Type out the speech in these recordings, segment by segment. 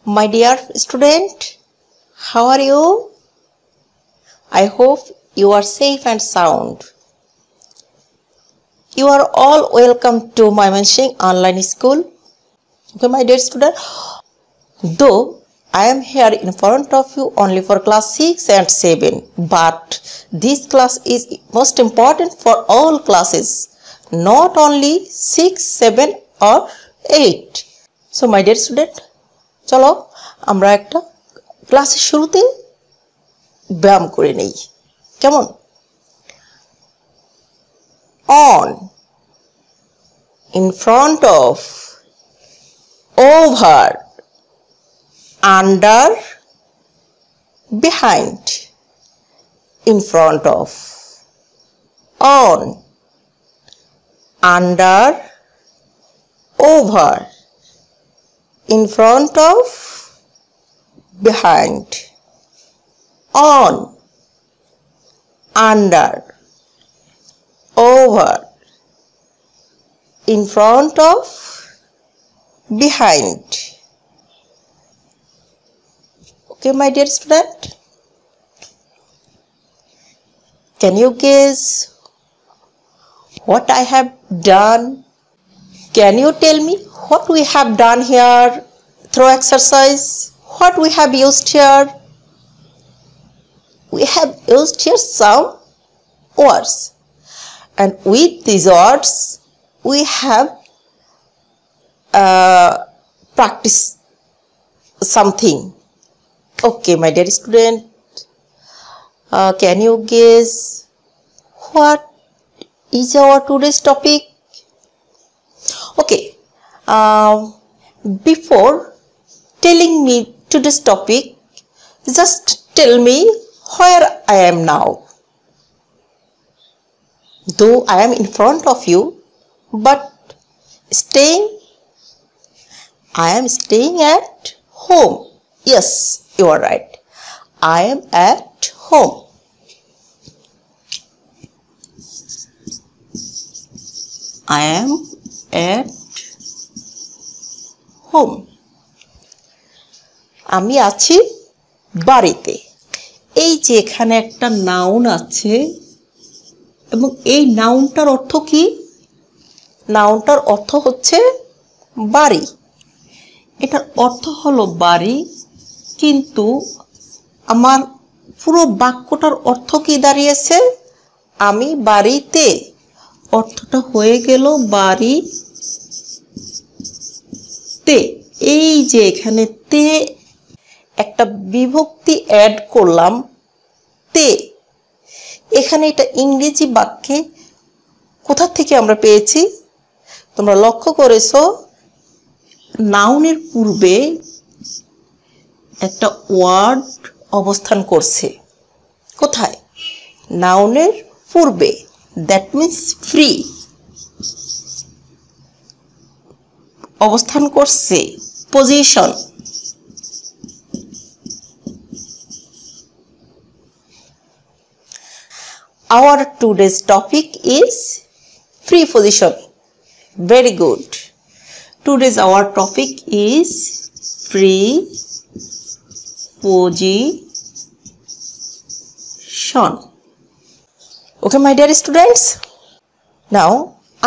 My dear student, how are you? I hope you are safe and sound. You are all welcome to Mymensingh Online School. Okay, my dear student, though I am here in front of you only for class 6 and 7, but this class is most important for all classes, not only 6, 7 or 8. So my dear student, চলো আমরা একটা ক্লাসের শুরুতে ব্যায়াম করে নেই কেমন on in front of over under behind in front of on under over in front of behind on under over in front of behind. Okay, my dear student, can you guess what I have done? Can you tell me what we have done here through exercise? What we have used here? We have used here some words, and with these words we have practiced something. Okay, my dear student, can you guess what is our today's topic? Okay, before telling me today's topic, just tell me where I am now. Though I am in front of you, but I am staying at home. Yes, you are right. I am at home. I am at home. আমি আছি বাড়িতে। এই যে এখানে একটা noun আছে এবং এই নাউনটার অর্থ কি? নাউনটার অর্থ হচ্ছে বাড়ি। এটার অর্থ হলো বাড়ি, কিন্তু আমার পুরো বাক্যটার অর্থ কি দাঁড়িয়েছে? আমি বাড়িতে। অর্থটা হয়ে গেল বাড়িতে। এই যে এখানে তে একটা বিভক্তি অ্যাড করলাম, তে। এখানে এটা ইংরেজি বাক্যে কোথা থেকে আমরা পেয়েছি? তোমরা লক্ষ্য করেছো নাউনের পূর্বে একটা ওয়ার্ড অবস্থান করছে। কোথায়? নাউনের পূর্বে। দ্যাট মিন্স ফ্রি অবস্থান করছে, position. Our today's topic is free position. Very good. Today's our topic is free position. Okay, my dear students. Now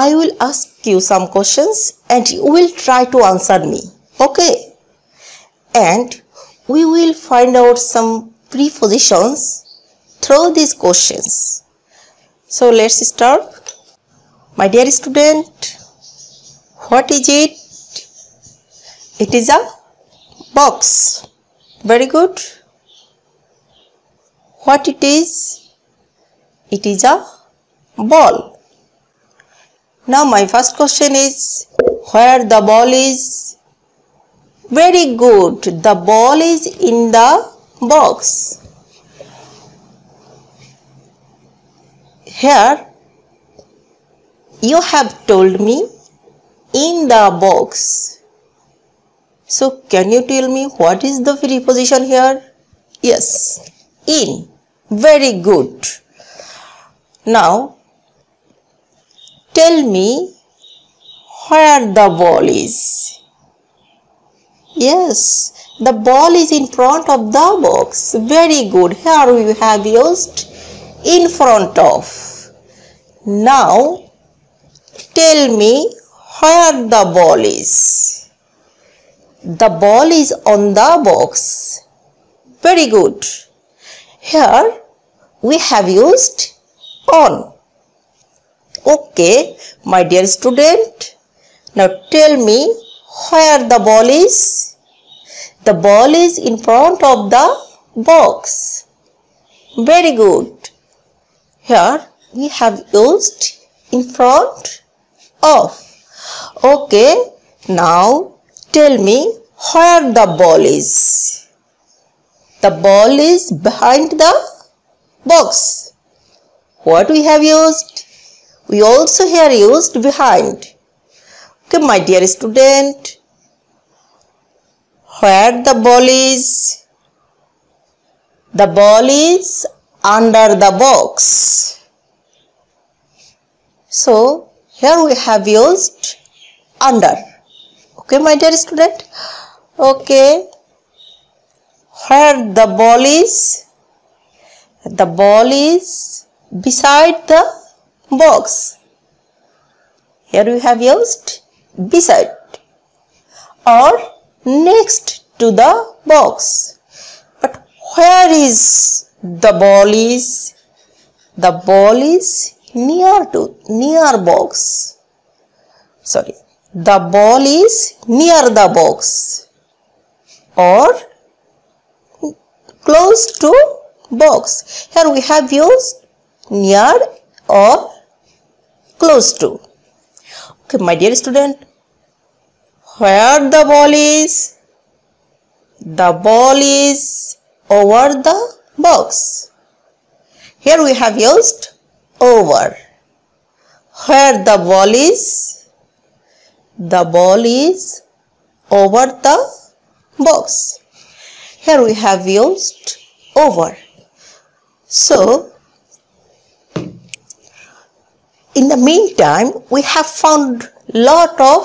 I will ask you some questions and you will try to answer me. Okay? And we will find out some prepositions through these questions. So let's start. My dear student, what is it? It is a box. Very good. What it is? It is a ball. Now my first question is, where the ball is? Very good. The ball is in the box. Here you have told me in the box. So can you tell me what is the preposition here? Yes, in. Very good. Now tell me where the ball is. Yes, the ball is in front of the box. Very good. Here we have used in front of. Now tell me where the ball is. The ball is on the box. Very good. Here we have used on. Okay, my dear student, now tell me where the ball is. The ball is in front of the box. Very good. Here we have used in front of. Okay, now tell me where the ball is. The ball is behind the box. What we have used? We also here used behind. Okay, my dear student, where the ball is? The ball is under the box. So here we have used under. Okay, my dear student. Okay, where the ball is? The ball is beside the box. Here we have used beside or next to the box. But where is the ball is? The ball is near box. Sorry, the ball is near the box or close to box. Here we have used near or close to. Okay, my dear student, where the ball is? The ball is over the box. Here we have used over. Where the ball is? The ball is over the box. Here we have used over. So, in the meantime, we have found lot of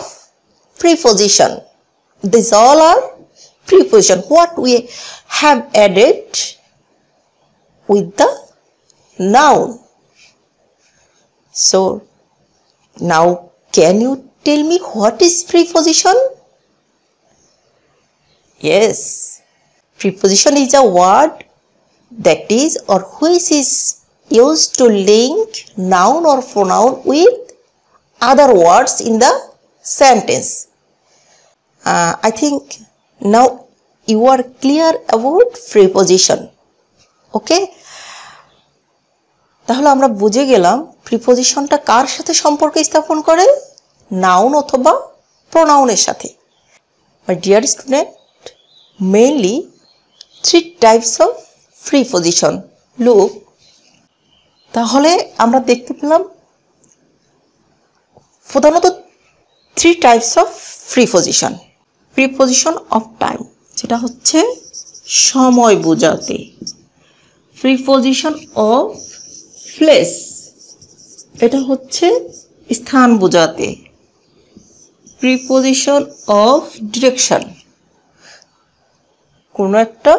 preposition. These all are preposition. What we have added with the noun. So, now can you tell me what is preposition? Yes, preposition is a word that is or which is used to link noun or pronoun with other words in the sentence. I think now you are clear about preposition. Okay? তাহলে আমরা বুঝে গেলাম প্রিপোজিশনটা কার সাথে সম্পর্ক স্থাপন করে? Noun অথবা প্রোনাউনের সাথে। My dear student, mainly 3 types of preposition. Look, তাহলে আমরা দেখতে পেলাম প্রধানত 3 types of preposition. Preposition of time, যেটা হচ্ছে সময় বোঝাতে। Preposition of place, এটা হচ্ছে স্থান বোঝাতে। Preposition of direction, কোনো একটা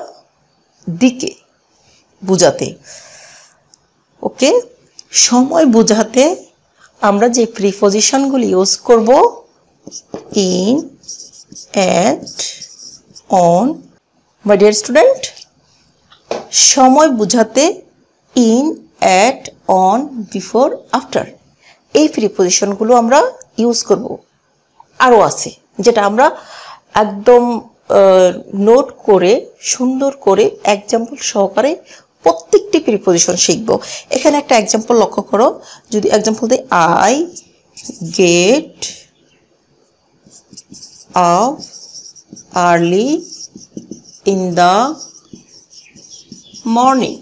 দিকে বোঝাতে। ওকে, সময় বোঝাতে আমরা যে প্রিপজিশনগুলি ইউজ করব in, at, on. My dear student, সময় বোঝাতে in, at, on, before, after, এই প্রিপজিশনগুলো আমরা ইউজ করব। আরও আছে যেটা আমরা একদম নোট করে সুন্দর করে এক্সাম্পল সহকারে প্রত্যেকটি প্রিপজিশন শিখব। এখানে একটা এক্সাম্পল লক্ষ্য করো। যদি এক্সাম্পল দিই, I get up early in the morning,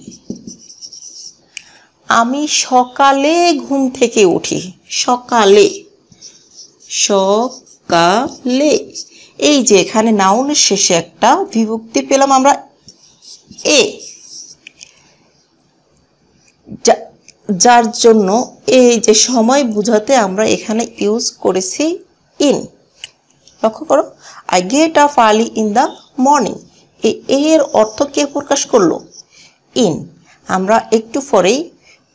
আমি সকালে ঘুম থেকে উঠি। সকালে, সকালে, এই যে এখানে নাউনের শেষে একটা বিভক্তি পেলাম আমরা এ, যার জন্য এই যে সময় বোঝাতে আমরা এখানে ইউজ করেছি ইন। লক্ষ্য করো, I get up early in the morning, এর অর্থ কে প্রকাশ করলো? ইন। আমরা একটু পরেই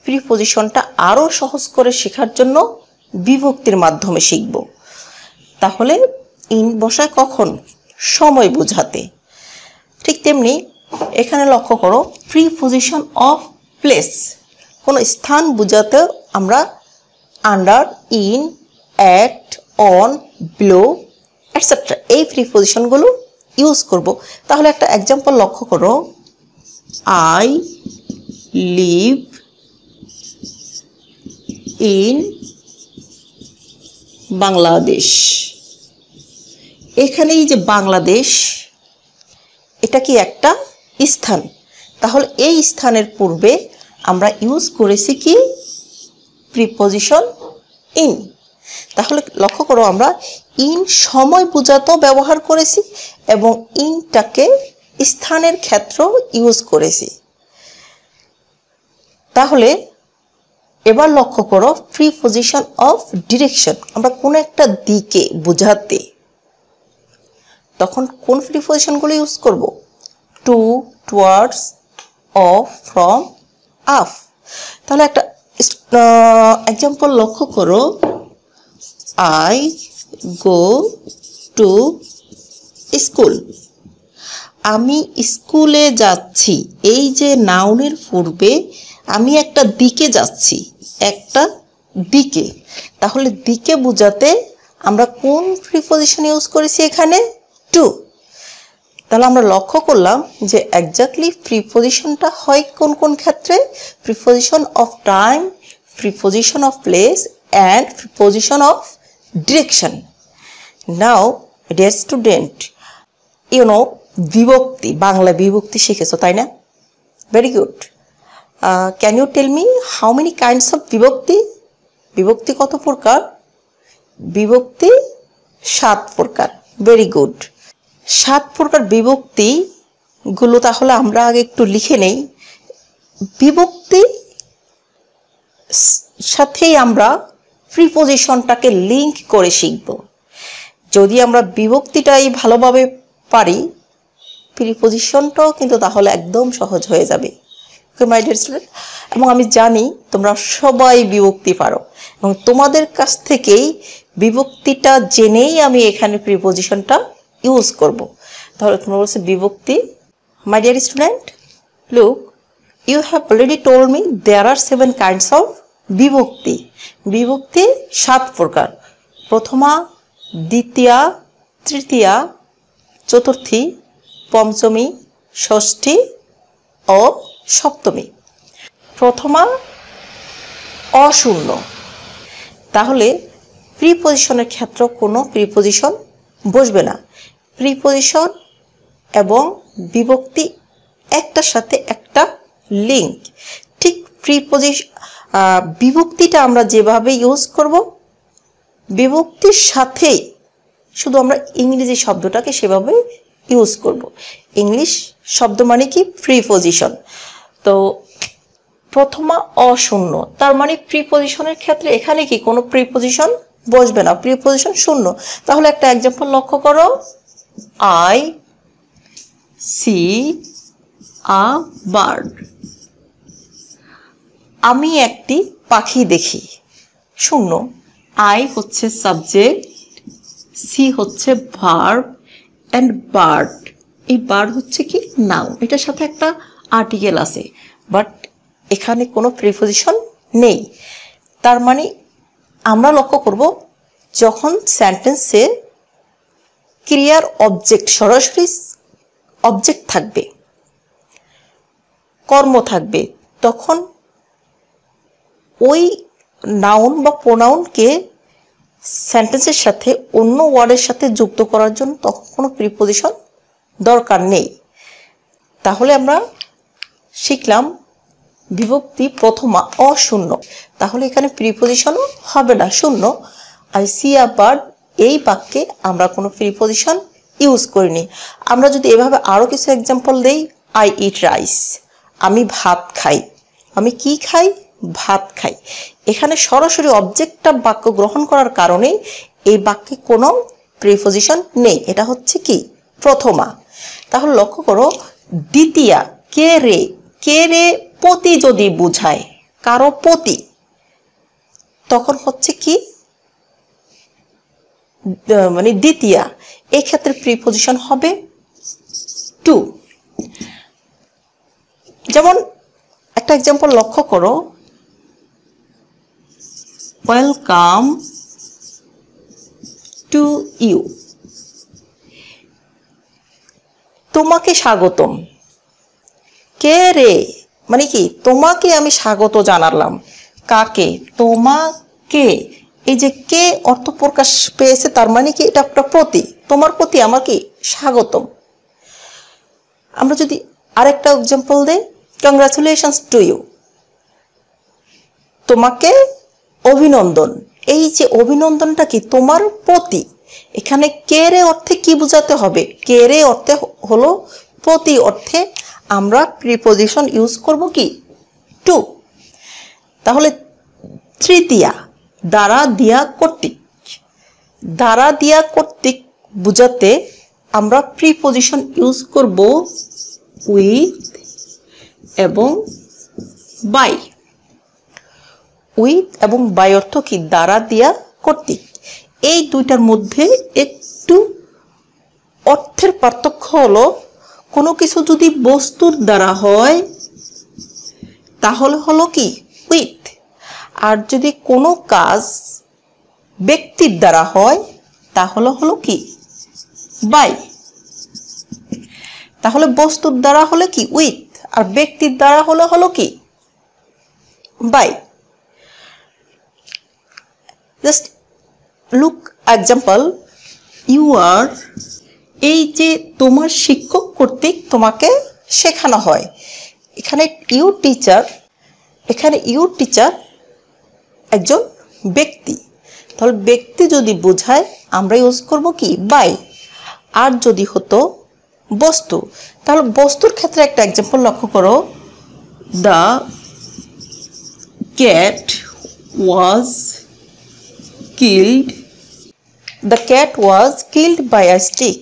প্রিপজিশনটা আরও সহজ করে শেখার জন্য বিভক্তির মাধ্যমে শিখব। তাহলে ইন বসায় কখন? সময় বোঝাতে। ঠিক তেমনি এখানে লক্ষ্য করো, প্রিপজিশন অফ প্লেস, কোনো স্থান বোঝাতে আমরা under, in, at, on, below etcetera এই প্রিপজিশনগুলো ইউজ করব। তাহলে একটা এক্সাম্পল লক্ষ্য করো, আই লিভ ইন বাংলাদেশ। এখানে এই যে বাংলাদেশ, এটা কি একটা স্থান? তাহলে এই স্থানের পূর্বে আমরা ইউজ করেছি কি? Preposition in. তাহলে লক্ষ্য করো, আমরা ইন সময় বোঝাতেও ব্যবহার করেছি এবং ইনটাকে স্থানের ক্ষেত্র ইউজ করেছি। তাহলে এবার লক্ষ্য করো, প্রিপজিশন অফ ডিরেকশন, আমরা কোনো একটা দিকে বোঝাতে তখন কোন প্রিপজিশনগুলো ইউজ করব? To, towards, of, from, off. তাহলে একটা এক্সাম্পল লক্ষ্য করো, আই গো টু স্কুল। আমি স্কুলে যাচ্ছি, এই যে নাউনের পূর্বে আমি একটা দিকে যাচ্ছি, একটা দিকে। তাহলে দিকে বোঝাতে আমরা কোন প্রিপজিশন ইউজ করেছি এখানে? টু। তাহলে আমরা লক্ষ্য করলাম যে এক্স্যাক্টলি প্রিপজিশনটা হয় কোন কোন ক্ষেত্রে? Preposition of time, preposition of place and preposition of direction. Now dear student, you know বিভক্তি, বাংলা বিভক্তি শিখেছো তাই না? Very good. Can you tell me how many kinds of বিভক্তি? বিভক্তি কত প্রকার? বিভক্তি 7 প্রকার। Very good. 7 প্রকার বিভক্তিগুলো তাহলে আমরা আগে একটু লিখে নেই। বিভক্তি সাথেই আমরা প্রিপজিশনটাকে লিঙ্ক করে শিখব। যদি আমরা বিভক্তিটাই ভালোভাবে পারি, প্রিপজিশনটাও কিন্তু তাহলে একদম সহজ হয়ে যাবে। ওকে মাই ডিয়ার স্টুডেন্ট, এবং আমি জানি তোমরা সবাই বিভক্তি পারো এবং তোমাদের কাছ থেকেই বিভক্তিটা জেনেই আমি এখানে প্রিপজিশনটা ইউজ করব। তাহলে তোমরা বলছো বিভক্তি। My dear student, look, you have already told me there are 7 kinds of বিভক্তি। বিভক্তি 7 প্রকার। প্রথমা, দ্বিতীয়া, তৃতীয়া, চতুর্থী, পঞ্চমী, ষষ্ঠী ও সপ্তমী। প্রথমা অশূন্য। তাহলে প্রিপজিশনের ক্ষেত্রে কোনো প্রিপজিশন বসবে না। প্রিপজিশন এবং বিভক্তি একটার সাথে একটা লিঙ্ক। ঠিক বিভক্তিটা আমরা যেভাবে ইউজ করব, বিভক্তির সাথেই শুধু আমরা ইংরেজি শব্দটাকে সেভাবে ইউজ করব। ইংলিশ শব্দ মানে কি? প্রিপজিশন। তো প্রথমা অশূন্য, তার মানে প্রিপজিশনের ক্ষেত্রে এখানে কি কোনো প্রিপজিশন বসবে না, প্রিপজিশন শূন্য। তাহলে একটা এক্সাম্পল লক্ষ্য করো, আই সি আ বার্ড। আমি একটি পাখি দেখি, শূন্য। আই হচ্ছে সাবজেক্ট, সি হচ্ছে ভার্ব অ্যান্ড বার্ড। এই বার্ড হচ্ছে কি? নাউন। এটার সাথে একটা আর্টিকেল আছে, বাট এখানে কোনো প্রিপজিশন নেই। তার মানে আমরা লক্ষ্য করব, যখন সেন্টেন্সে ক্রিয়ার অবজেক্ট, সরাসরি অবজেক্ট থাকবে, কর্ম থাকবে, তখন ওই নাউন বা প্রোনাউনকে সেন্টেন্সের সাথে অন্য ওয়ার্ডের সাথে যুক্ত করার জন্য তখন কোনো প্রিপজিশন দরকার নেই। তাহলে আমরা শিখলাম বিভক্তি প্রথমা অশূন্য। তাহলে এখানে প্রিপজিশনও হবে না, শূন্য। আই সি আ বার্ড, এই বাক্যে আমরা কোনো প্রিপজিশন ইউজ করিনি। আমরা যদি এভাবে আরও কিছু এক্সাম্পল দেই, আই ইট রাইস, আমি ভাত খাই। আমি কি খাই? ভাত খাই। এখানে সরাসরি অবজেক্টটা বাক্য গ্রহণ করার কারণে এই বাক্যে কোনো প্রিপজিশন নেই, এটা হচ্ছে কি প্রথমা। তাহলে লক্ষ্য করো দ্বিতীয়া কে রে পতি যদি বুঝায়, কারো পতি, তখন হচ্ছে কি মানে দ্বিতীয়া, এই ক্ষেত্রে প্রিপজিশন হবে টু। যেমন একটা এক্সাম্পল লক্ষ্য করো, ওয়েলকাম টু ইউ, তোমাকে স্বাগতম। কে রে মানে কি তোমাকে আমি স্বাগত জানালাম। কাকে? তোমাকে। এই যে কে অর্থ প্রকাশ পেয়েছে, তার মানে কি এটা একটা প্রতি, তোমার প্রতি আমার কি স্বাগতম। আমরা যদি আরেকটা এক্সাম্পল দেই, কংগ্রাচুলেশনস টু ইউ, তোমাকে অভিনন্দন। এই যে অভিনন্দনটা কি তোমার প্রতি। এখানে কে রে অর্থে কি বোঝাতে হবে? কে রে অর্থে হলো প্রতি অর্থে আমরা প্রিপজিশন ইউজ করব কি টু। তাহলে তৃতীয়া দ্বারা দিয়া কর্তৃক, দ্বারা দিয়া কর্তৃক বোঝাতে আমরা প্রিপজিশন ইউজ করব উইথ এবং বাই। উইথ এবং বাই অর্থ কি দ্বারা দিয়া কর্তৃক। এই দুইটার মধ্যে একটু অর্থের পার্থক্য হলো, কোনো কিছু যদি বস্তুর দ্বারা হয় তাহলে হলো কি উইথ, আর যদি কোনো কাজ ব্যক্তির দ্বারা হয় তাহলে হলো কি বাই। তাহলে বস্তুর দ্বারা হলে কি উইথ, আর ব্যক্তির দ্বারা হলো কি by. Just look example, you are, এই যে তোমার শিক্ষক কর্তৃক তোমাকে শেখানো হয়। এখানে ইউ টিচার, এখানে ইউ টিচার একজন ব্যক্তি। তাহলে ব্যক্তি যদি বোঝায় আমরা ইউজ করব কি বাই। আর যদি হতো বস্তু, তাহলে বস্তুর ক্ষেত্রে একটা এক্সাম্পল লক্ষ্য করো, the cat was killed, the cat was killed by a stick,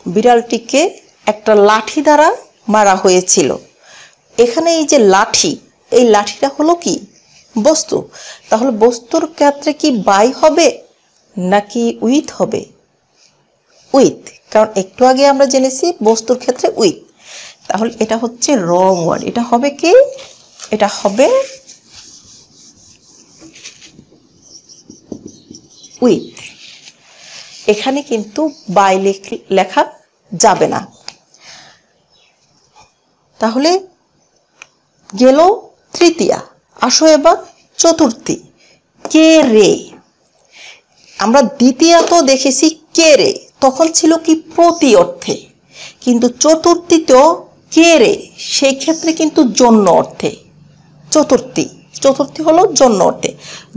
বিড়ালটিকে একটা লাঠি দ্বারা মারা হয়েছিল। এখানে এই যে লাঠি, এই লাঠিটা হলো কি বস্তু। তাহলে বস্তুর ক্ষেত্রে কি বাই হবে নাকি উইথ হবে? উইথ, কারণ একটু আগে আমরা জেনেছি বস্তুর ক্ষেত্রে উইথ। তাহলে এটা হচ্ছে রং ওয়ার্ড, এটা হবে কি, এটা হবে উইথ। এখানে কিন্তু বাই লেখা যাবে না। তাহলে গেল তৃতীয়া, আসো এবার চতুর্থী, কে রে। আমরা দ্বিতীয়া তো দেখেছি কে রে, তখন ছিল কি প্রতি অর্থে, কিন্তু চতুর্থীতেও কে রে, সেই ক্ষেত্রে কিন্তু জন্য অর্থে। চতুর্থী, চতুর্থী হলো জন্য অর্থে।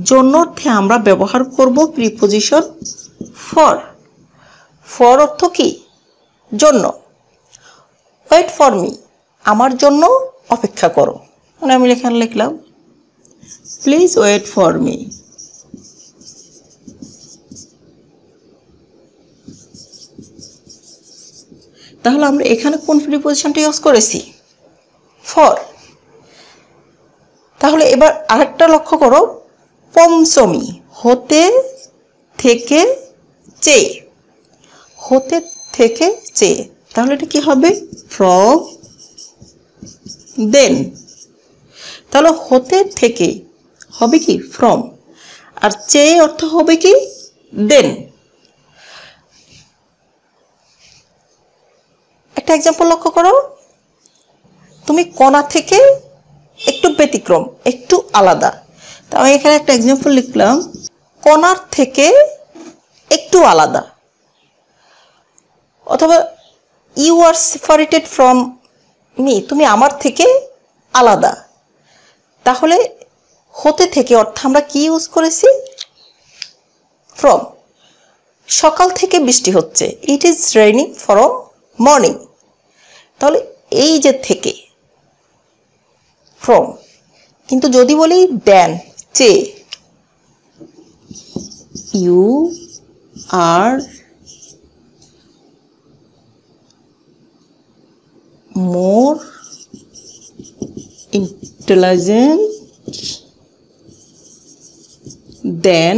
জন্য অর্থে আমরা ব্যবহার করব প্রিপজিশন ফর। ফর অর্থ কি জন্য। ওয়েট ফর মি, আমার জন্য অপেক্ষা করো। মানে আমি এখানে লিখলাম প্লিজ ওয়েট ফর মি। তাহলে আমরা এখানে কোন প্রিপজিশনটা ইউজ করেছি? ফর। তাহলে এবার আরেকটা লক্ষ্য করো, পঞ্চমী, হতে থেকে চেয়ে, হতে থেকে চেয়ে, তাহলে এটা কি হবে ফ্রম দেন। তাহলে হতে থেকে হবে কি ফ্রম, আর চেয়ে অর্থ হবে কি দেন। একটা এক্সাম্পল লক্ষ্য করো, তুমি কণা থেকে একটু ব্যতিক্রম, একটু আলাদা। তো আমি এখানে একটা এক্সাম্পল লিখলাম, কণার থেকে একটু আলাদা। অথবা you are separated from me, তুমি আমার থেকে আলাদা। তাহলে হতে থেকে অর্থ আমরা কি ইউজ করেছি? ফ্রম। সকাল থেকে বৃষ্টি হচ্ছে, it is raining from morning. তাহলে এই যে থেকে ফ্রম, কিন্তু যদি বলি দেন চেয়ে, you are more intelligent than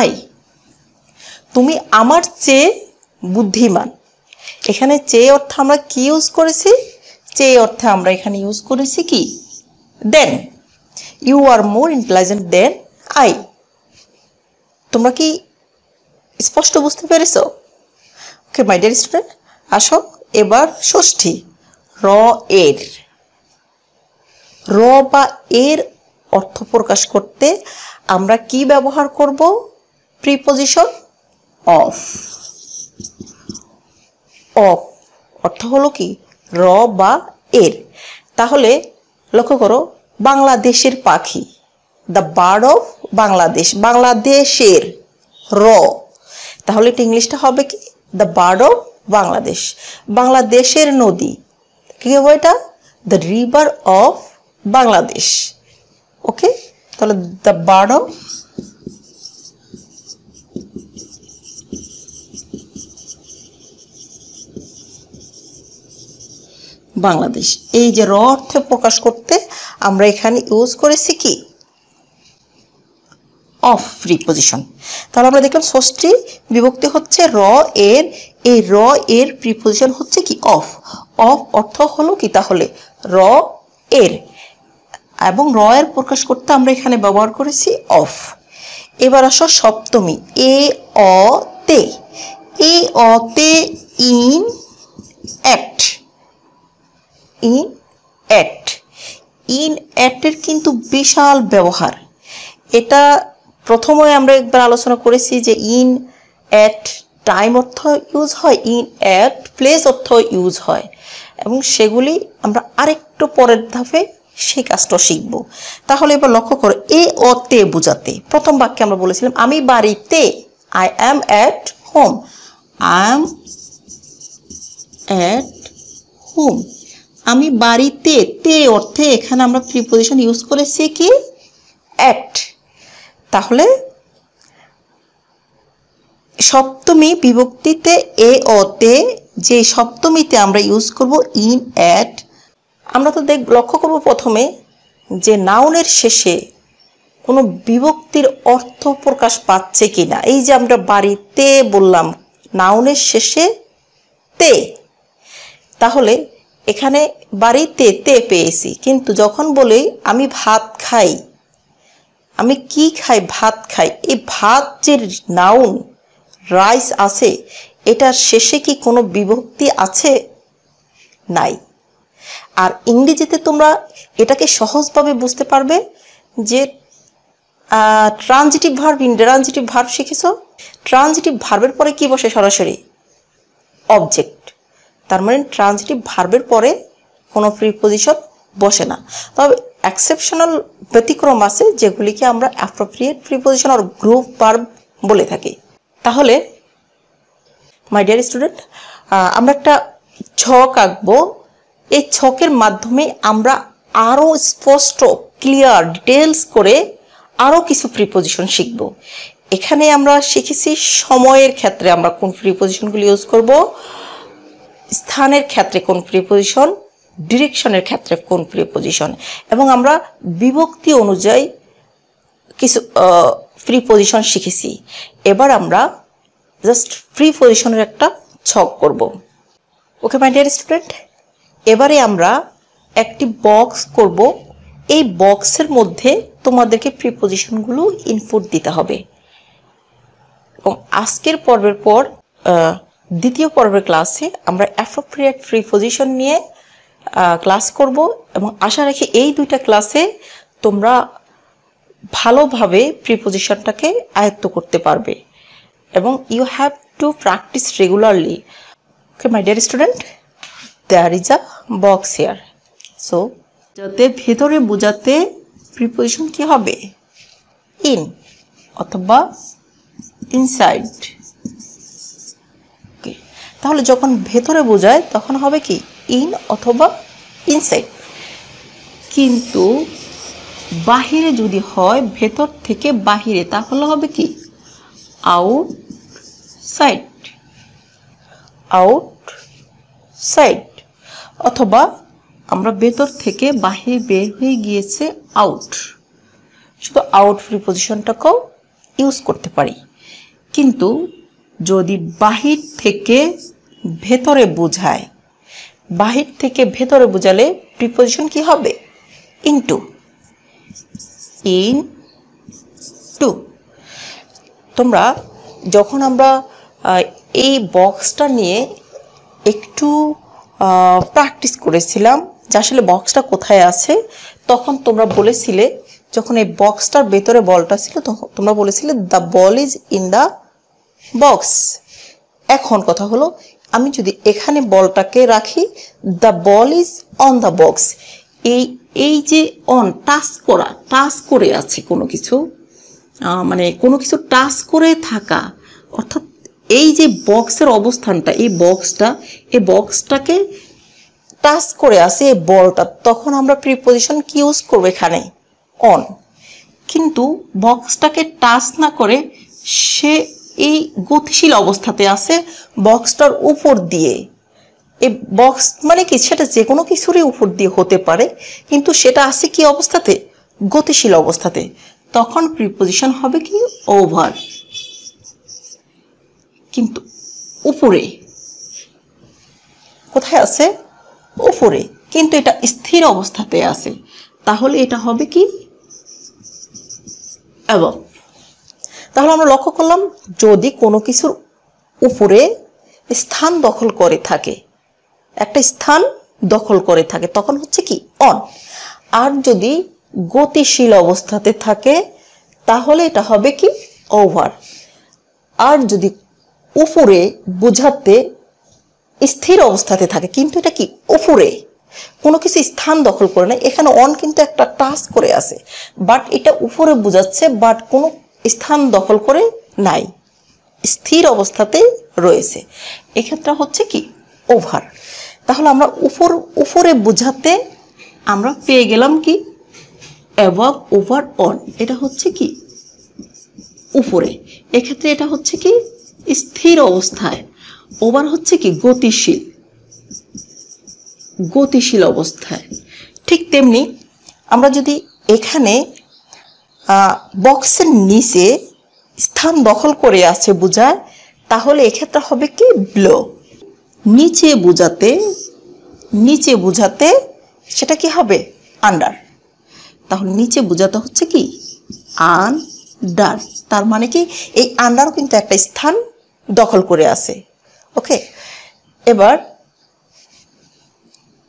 I. তুমি আমার চেয়ে বুদ্ধিমান। এখানে চেয়ে অর্থে আমরা কি ইউজ করেছি? চেয়ে অর্থে আমরা এখানে ইউজ করেছি কি? Than. You are more intelligent than I. তোমরা কি স্পষ্ট বুঝতে পেরেছো? ওকে মাই ডিয়ার স্টুডেন্ট, আসো এবার ষষ্ঠী র এর। র বা এর অর্থ প্রকাশ করতে আমরা কি ব্যবহার করব? Preposition of. অফ অর্থ হলো কি? র বা এর। তাহলে লক্ষ্য করো, বাংলাদেশের পাখি, দ্য বার্ড অফ বাংলাদেশ, বাংলাদেশের র। তাহলে এটা ইংলিশটা হবে কি? The bird of Bangladesh. বাংলাদেশের নদী কি হবে এটা? The river of Bangladesh. Okay, তাহলে দ্য বার্ড অফ বাংলাদেশ। এই যে র অর্থে প্রকাশ করতে আমরা এখানে ইউজ করেছি কি? Of preposition. তাহলে আমরা দেখলাম ষষ্ঠী বিভক্তি হচ্ছে র এর। এই র এর প্রিপজিশন হচ্ছে কি? অফ। অফ অর্থ হলো কি তাহলে? র এর। এবং র এর প্রকাশ করতে আমরা এখানে ব্যবহার করেছি অফ। এবার আসো সপ্তমী এ অ তে। এ অ তে ইন অ্যাক্ট। In act. ইন অ্যাক্টের কিন্তু বিশাল ব্যবহার। এটা প্রথমে আমরা একবার আলোচনা করেছি যে ইন অ্যাট টাইম অর্থ ইউজ হয়, ইন অ্যাট প্লেস অর্থ ইউজ হয়, এবং সেগুলি আমরা আরেকটু পরের ধাপে সেই কাজটা শিখব। তাহলে এবার লক্ষ্য করো, এ ও তে বোঝাতে প্রথম বাক্যে আমরা বলেছিলাম আমি বাড়িতে, I am at home. I am at home. আমি বাড়িতে, তে অর্থে এখানে আমরা প্রিপজিশন ইউজ করেছি কি? অ্যাট। তাহলে সপ্তমী বিভক্তিতে এ ও তে যে সপ্তমীতে আমরা ইউজ করব ইন অ্যাট। আমরা তো লক্ষ্য করব প্রথমে যে নাউনের শেষে কোনো বিভক্তির অর্থ প্রকাশ পাচ্ছে কিনা। এই যে আমরা বাড়িতে বললাম, নাউনের শেষে তে, তাহলে এখানে বাড়িতে তে পেয়েছি, কিন্তু যখন বলি আমি ভাত খাই, আমি কি খাই? ভাত খাই। এই ভাত যে নাউন রাইস আছে, এটার শেষে কি কোনো বিভক্তি আছে? নাই। আর ইংরেজিতে তোমরা এটাকে সহজভাবে বুঝতে পারবে যে ট্রানজিটিভ ভার্ব, ইনট্রানজিটিভ ভার্ব শিখেছ। ট্রানজিটিভ ভার্বের পরে কি বসে? সরাসরি অবজেক্ট। তার মানে ট্রানজিটিভ ভার্বের পরে কোনো প্রিপজিশন বসে না। তবে এক্সেপশনাল ব্যতিক্রম আছে যেগুলিকে আমরা অ্যাপ্রোপ্রিয়েট প্রিপজিশন আর গ্রুপ ভার্ব বলে থাকি। তাহলে মাই ডিয়ার স্টুডেন্ট, আমরা একটা ছক আঁকবো। এই ছকের মাধ্যমে আমরা আরও স্পষ্ট, ক্লিয়ার, ডিটেলস করে আরও কিছু প্রিপজিশন শিখব। এখানে আমরা শিখেছি সময়ের ক্ষেত্রে আমরা কোন প্রিপজিশনগুলি ইউজ করব, স্থানের ক্ষেত্রে কোন প্রিপজিশন, ডিরেকশনের ক্ষেত্রে কোন প্রিপজিশন, এবং আমরা বিভক্তি অনুযায়ী কিছু প্রিপজিশন শিখেছি। এবার আমরা জাস্ট প্রিপজিশনের একটা ছক করব। ওকে মাই ডিয়ার স্টুডেন্ট, এবারে আমরা একটি বক্স করব। এই বক্সের মধ্যে তোমাদেরকে প্রিপজিশনগুলো ইনপুট দিতে হবে। এবং আজকের পর্বের পর দ্বিতীয় পর্বের ক্লাসে আমরা অ্যাপ্রোপ্রিয়েট প্রিপজিশন নিয়ে ক্লাস করব, এবং আশা রাখি এই দুইটা ক্লাসে তোমরা ভালোভাবে প্রিপজিশনটাকে আয়ত্ত করতে পারবে, এবং you have to practise regularly. Okay my dear student, there is a box here. So যাতে ভেতরে বোঝাতে প্রিপজিশন কি হবে? ইন অথবা ইনসাইড। ওকে, তাহলে যখন ভেতরে বোঝায় তখন হবে কি? ইন অথবা ইনসাইড। কিন্তু বাহিরে যদি হয়, ভেতর থেকে বাহিরে, তাহলে হবে কি? আউটসাইড। সাইড, অথবা আমরা ভেতর থেকে বাহির বের হয়ে গিয়েছে আউট, শুধু আউট প্রিপজিশনটাকেও ইউজ করতে পারি। কিন্তু যদি বাহির থেকে ভেতরে বোঝায়, বাহির থেকে ভেতরে বোঝালে প্রিপজিশন কি হবে? Into, in to. তোমরা যখন আমরা এই বক্সটা নিয়ে একটু প্র্যাকটিস করেছিলাম যে আসলে বক্সটা কোথায় আছে, তখন তোমরা বলেছিলে, যখন এই বক্সটার ভেতরে বলটা ছিল তখন তোমরা বলেছিলে the ball is in the box. এখন কথা হলো, আমি যদি এখানে বলটাকে রাখি, the ball is on the box, এই যে অন, টাচ করা, টাচ করে আছে কোনো কিছু, মানে কোনো কিছু টাচ করে থাকা, অর্থাৎ এই যে বক্সের অবস্থানটা, এই বক্সটাকে টাচ করে আছে এই বলটা, তখন আমরা প্রিপজিশন কি ইউজ করবো এখানে? অন। কিন্তু বক্সটাকে টাচ না করে সে এই গতিশীল অবস্থাতে আছে বক্সটার উপর দিয়ে। এই বক্স মানে কি, সেটা যে কোনো কিছুরই উপর দিয়ে হতে পারে, কিন্তু সেটা আছে কি অবস্থাতে? গতিশীল অবস্থাতে। তখন প্রিপজিশন হবে কি? ওভার। কিন্তু উপরে, কোথায় আছে? উপরে, কিন্তু এটা স্থির অবস্থাতে আছে, তাহলে এটা হবে কি? অ্যাবভ। তাহলে আমরা লক্ষ্য করলাম, যদি কোনো কিছুর উপরে স্থান দখল করে থাকে, একটা স্থান দখল করে থাকে, তখন হচ্ছে কি? অন। আর যদি গতিশীল অবস্থাতে থাকে তাহলে এটা হবে কি? ওভার। আর যদি উপরে বোঝাতে স্থির অবস্থাতে থাকে, কিন্তু এটা কি? উপরে, কোনো কিছু স্থান দখল করে না, এখানে অন কিন্তু একটা টাচ করে আছে, বাট এটা উপরে বোঝাচ্ছে, বাট কোনো স্থান দখল করে নাই, স্থির অবস্থাতে রয়েছে, এক্ষেত্রে হচ্ছে কি? ওভার। তাহলে আমরা উপরে বোঝাতে আমরা পেয়ে গেলাম কি? Above, over, on. এটা হচ্ছে কি? উপরে। এক্ষেত্রে এটা হচ্ছে কি? স্থির অবস্থায়। ওভার হচ্ছে কি? গতিশীল, গতিশীল অবস্থায়। ঠিক তেমনি আমরা যদি এখানে বক্সের নিচে স্থান দখল করে আছে বোঝায়, তাহলে এক্ষেত্রে হবে কি? ব্লো। নিচে বোঝাতে সেটা কি হবে? আন্ডার। তাহলে নিচে বোঝাতে হচ্ছে কি? আন্ডার। তার মানে কি? এই আন্ডারও কিন্তু একটা স্থান দখল করে আছে। ওকে, এবার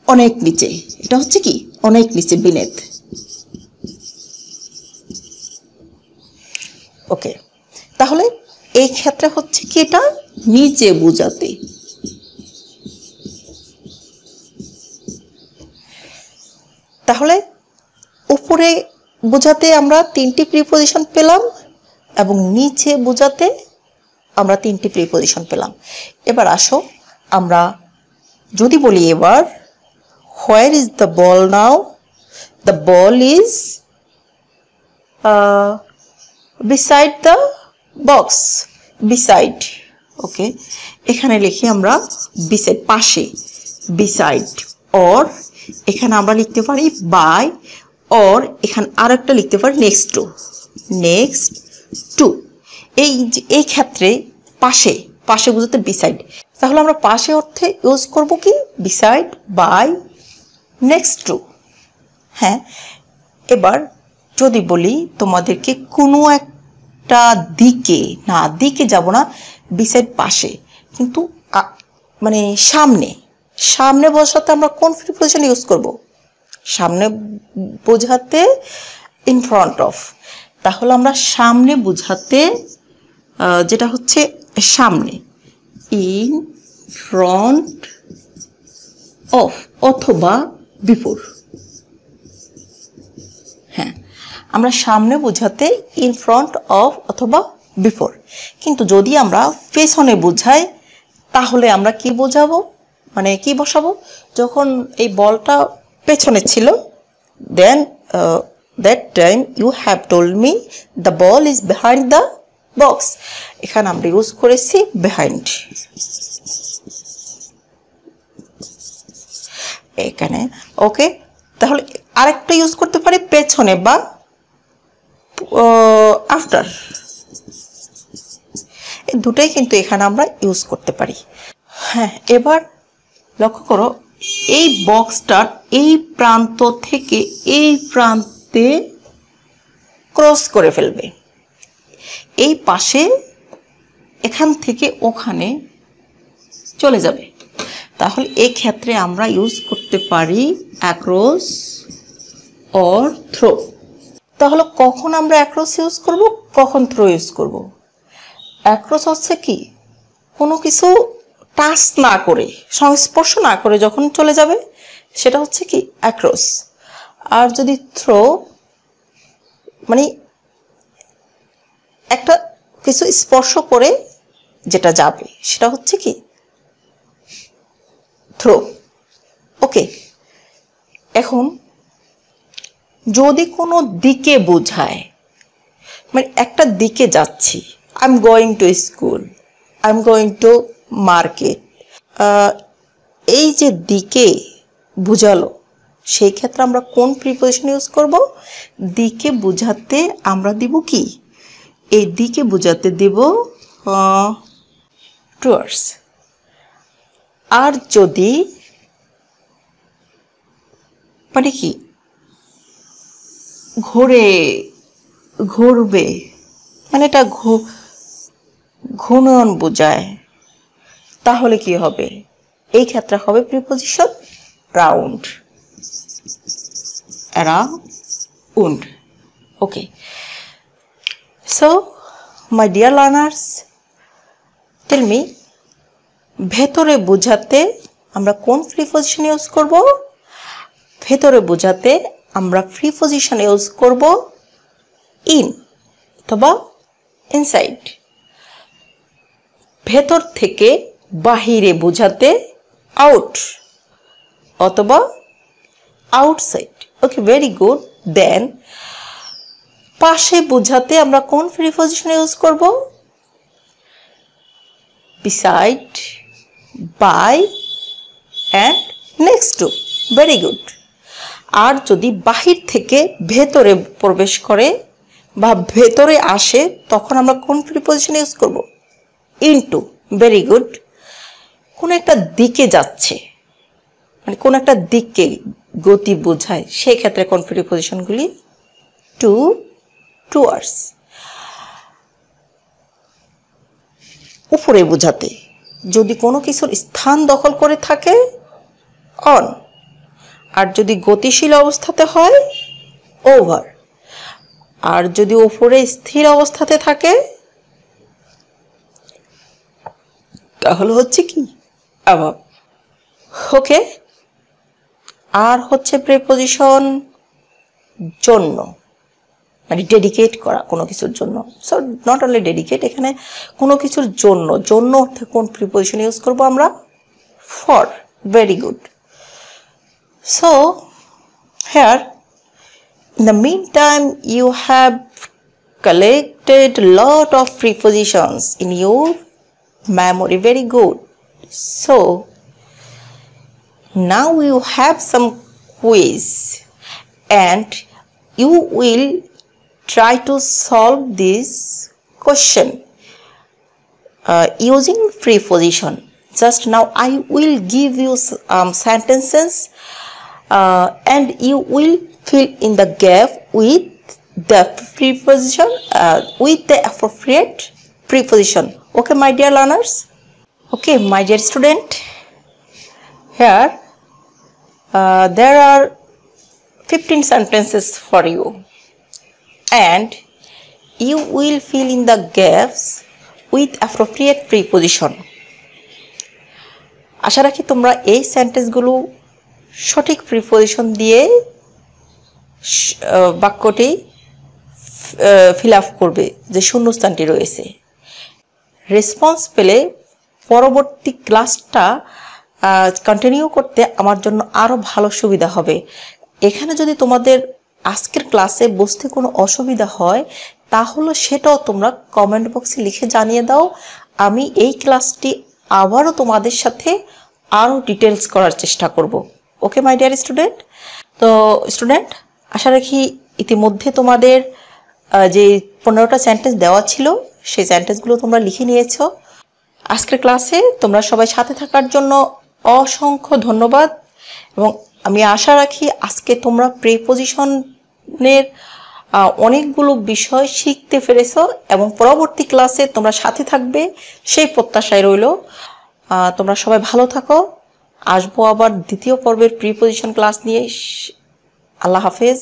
অনেক নিচে, এটা হচ্ছে কি? অনেক নিচে, বিনেথ। ওকে, তাহলে এই ক্ষেত্রে হচ্ছে কি? এটা নিচে বোঝাতে। তাহলে উপরে বোঝাতে আমরা 3টি প্রিপজিশন পেলাম এবং নিচে বোঝাতে আমরা 3টি প্রিপজিশন পেলাম। এবার আসো আমরা যদি বলি, এবার where is the ball now? The ball is beside the box. Beside. Okay, এখানে লিখি আমরা বিসাইড, পাশে, বিসাইড। অর এখানে আমরা লিখতে পারি বাই, অর এখানে আরেকটা লিখতে পারি নেক্সট টু। নেক্সট টু, এই ক্ষেত্রে পাশে, পাশে বোঝাতে বিসাইড। তাহলে আমরা পাশে অর্থে ইউজ করব কি? Beside, by, next to. হ্যাঁ, এবার যদি বলি তোমাদেরকে কোনো একটা দিকে, না দিকে যাব না, বিসাইড পাশে, কিন্তু মানে সামনে বোঝাতে আমরা কোন প্রিপজিশন ইউজ করব? সামনে বোঝাতে ইন ফ্রন্ট অফ। তাহলে আমরা সামনে বোঝাতে যেটা হচ্ছে সামনে, ইন ফ্রন্ট অফ, অথবা বিফোর। হ্যাঁ, আমরা সামনে বোঝাতে ইন ফ্রন্ট অফ অথবা বিফোর। কিন্তু যদি আমরা পেছনে বোঝাই তাহলে আমরা কি বোঝাবো, মানে কি বসাবো? যখন এই বলটা পেছনে ছিল, দেন that time you have told me the ball is behind the box. এখানে আমরা ইউজ করেছি behind. এখানে। ওকে, তাহলে আরেকটা ইউজ করতে পারি পেছনে বা আফটার, এই দুটাই কিন্তু এখানে আমরা ইউজ করতে পারি। হ্যাঁ, এবার লক্ষ্য করো এই বক্সটার এই প্রান্ত থেকে এই প্রান্তে ক্রস করে ফেলবে, এই পাশে এখান থেকে ওখানে চলে যাবে। তাহলে এই ক্ষেত্রে আমরা ইউজ করতে পারি অ্যাক্রস অর থ্রো। তাহলে কখন আমরা অ্যাক্রস ইউজ করব, কখন থ্রো ইউজ করব? অ্যাক্রস হচ্ছে কি, কোনো কিছু টাচ না করে, সংস্পর্শ না করে যখন চলে যাবে সেটা হচ্ছে কি অ্যাক্রস। আর যদি থ্রো মানে একটা কিছু স্পর্শ করে যেটা যাবে সেটা হচ্ছে কি থ্রো। ওকে, এখন যদি কোনো দিকে বোঝায়, মানে একটা দিকে যাচ্ছি, I am going to school, I am going to market, এই যে দিকে বুঝালো, সেই ক্ষেত্রে আমরা কোন প্রিপোজিশন ইউজ করব? দিকে বোঝাতে আমরা দিব কি, এই দিকে বোঝাতে দেব টুয়ার্ডস। আর যদি মানে কি ঘুরবে, মানে এটা ঘূর্ণন বোঝায়, তাহলে কি হবে? এই ক্ষেত্রে হবে preposition round, around. Okay, so my dear learners, tell me, ভেতরে বোঝাতে আমরা কোন প্রিপোজিশন ইউজ করব? ভেতরে বোঝাতে আমরা প্রিপোজিশন ইউজ করব ইন অথবা ইনসাইড। ভেতর থেকে বাহিরে বোঝাতে আউট অথবা outside. Okay, very good. Then পাশে বোঝাতে আমরা কোন প্রিপোজিশন ইউজ করব? Beside, by and next to. Very good. আর যদি বাহির থেকে ভেতরে প্রবেশ করে বা ভেতরে আসে তখন আমরা কোন প্রিপোজিশন ইউজ করব? ইনটু। Very good. কোন একটা দিকে যাচ্ছে, মানে কোন একটা দিককে গতি বোঝায়, সেই ক্ষেত্রে কোন প্রিপোজিশনগুলি? Two, towards. উপরে বোঝাতে যদি কোনো কিছুর স্থান দখল করে থাকে অন, আর যদি গতিশীল অবস্থাতে হয় ওভার, আর যদি উপরে স্থির অবস্থাতে থাকে তাহলে হচ্ছে কি অ্যাবাভ। ওকে, আর হচ্ছে প্রিপোজিশন জন্য, মানে ডেডিকেট করা কোনো কিছুর জন্য। সো নট অনলি ডেডিকেট, এখানে কোনো কিছুর জন্য, জন্য অর্থে কোন প্রিপোজিশন ইউজ করব আমরা? For. Very good. So here in the meantime you have collected a lot of prepositions in your memory. Very good. So now you have some quiz and you will try to solve this question using preposition. Just now I will give you sentences and you will fill in the gap with the preposition, with the appropriate preposition. Okay, my dear learners. Okay, my dear student, here there are 15 sentences for you and you will fill in the gaps with appropriate preposition. আশা রাখি তোমরা এই সেন্টেন্সগুলো সঠিক preposition দিয়ে বাক্যটি fill up করবে যে শূন্যস্থানটি রয়েছে। Response পেলে পরবর্তী ক্লাসটা কন্টিনিউ করতে আমার জন্য আরও ভালো সুবিধা হবে। এখানে যদি তোমাদের আজকের ক্লাসে বুঝতে কোনো অসুবিধা হয় তাহলে সেটাও তোমরা কমেন্ট বক্সে লিখে জানিয়ে দাও। আমি এই ক্লাসটি আবারও তোমাদের সাথে আরও ডিটেলস করার চেষ্টা করব। ওকে মাই ডিয়ার স্টুডেন্ট। তো স্টুডেন্ট, আশা রাখি ইতিমধ্যে তোমাদের যে 15টা সেন্টেন্স দেওয়া ছিল সেই সেন্টেন্সগুলো তোমরা লিখে নিয়েছো। আজকের ক্লাসে তোমরা সবাই সাথে থাকার জন্য অসংখ্য ধন্যবাদ এবং আমি আশা রাখি আজকে তোমরা প্রিপজিশনের অনেকগুলো বিষয় শিখতে পেরেছো এবং পরবর্তী ক্লাসে তোমরা সাথে থাকবে সেই প্রত্যাশায় রইল। তোমরা সবাই ভালো থাকো। আসবো আবার দ্বিতীয় পর্বের প্রিপজিশন ক্লাস নিয়ে। আল্লাহ হাফেজ।